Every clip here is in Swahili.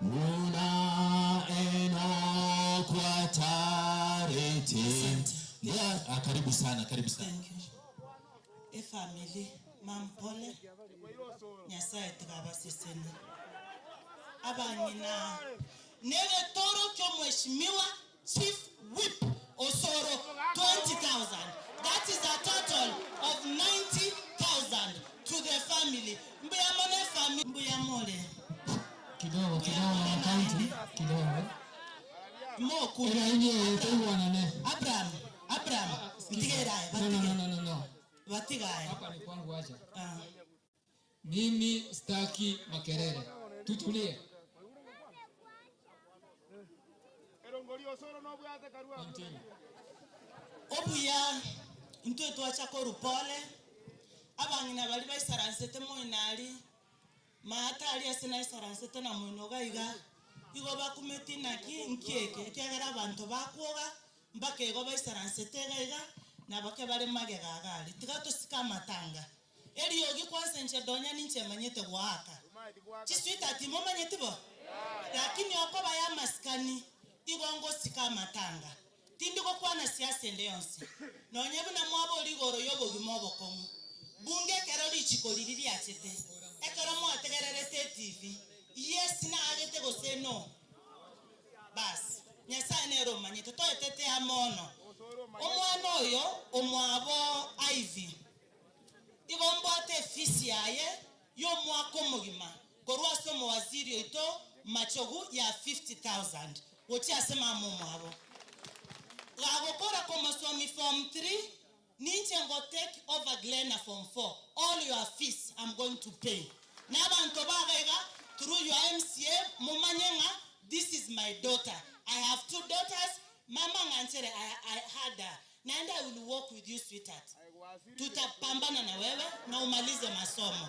Una eno kwa tarete. Yeah, karibu sana, karibu sana. Thank you. Family, mampole. Nyasaye tukabasiseni. Abanyina. Nege toro kyo mheshimiwa Chief Whip Osoro 20,000. That is a total of 90,000 to the family. Mbuyamone family. Mbuyamole. Kidogo na kaunti kidogo. Mo kuna ile tuwana ne. Abraham. Mtigerai. No. Watigai. Hapa ni kwangu acha. Mimi sitaki makelele. Tutulie. Obuya into tuacha ko rupole abangina bali baisaransete moinali mata ali asina isaransete na moinoga iga igo bakumeti naki nkieke kyagera abantu bakwoga mbake igo baisaransete iga na bake bali magegagali tigato sika matanga eliyogi kwanza Hon.Donya ninche manyete gwaka chiswita ati momanyete bo lakini okoba ya maskani igongo sika matanga tindiko kwana siasa ndeyonse nonyebu na mwabo ligoro yobo gimobo komu bunge kero lichikoliriri achete ekero mo ategererete TV yes na agete gose no bas Nyasaye nero manyete to etete amono omwana oyo omwabo Ivy igombo ate fisi yaye yo mwako mugima korwa somo waziri ito machogu ya 50,000 wochi asema mwabo Gagokora komasomi form 3 ninche ngo take over Glena form 4 all your fees I'm going to pay nabantu bagega through your MCA mumanyenga this is my daughter I have 2 daughters mama nganchere I had her and I will work with you sweetheart tutapambana na wewe na umalize masomo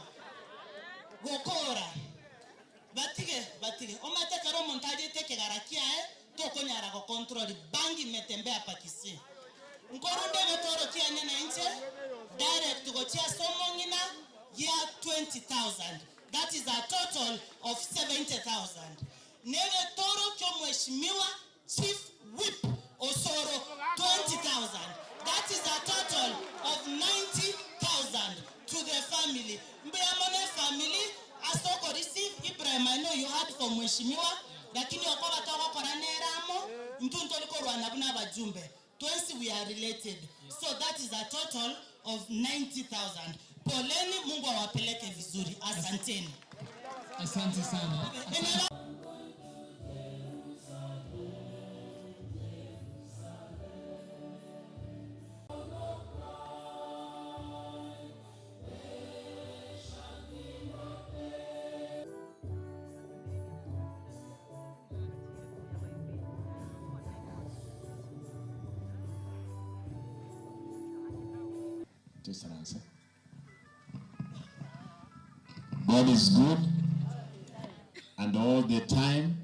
gokora batige omateka ro montaje teke garakia tokonyara ko control bangi metembea pakisi nkoronde metoro kianya na nje direct go chia somo ngina ya 20,000 that is a total of 70,000 nege toro kyo mheshimiwa Chief Whip Osoro 20,000 that is a total of 90,000 to the family mbuyamone family asoko receive Ibrahim I know you had from mheshimiwa lakini okoba toko koraneramo mtunto liko rwanda buna bajumbe twensi we are related so that is a total of 90,000 poleni Mungu awapeleke vizuri asanteni asante sana God is good and all the time.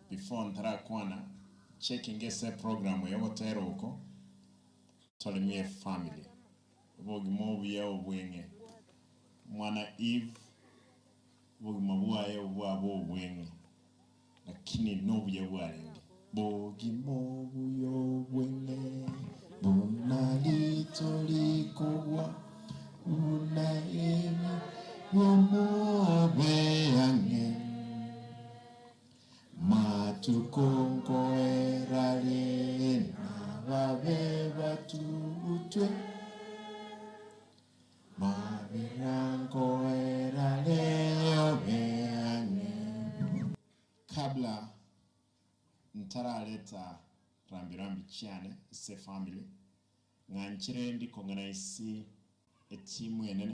Before ntara kwana checking ese program ya hotero uko tolemie family bogi mobi ya obwenge mwana Eve bogi mabua ya obwenge lakini nobu ya bwarenge bogi mobu ya obwenge Bunalitolikwa unaemi yomobeange matukongo erale na babe batutwe mabirango erale yobeange kabla ntaraleta rambirambi cyane se family nganchire ndi kongana isi etimu yenene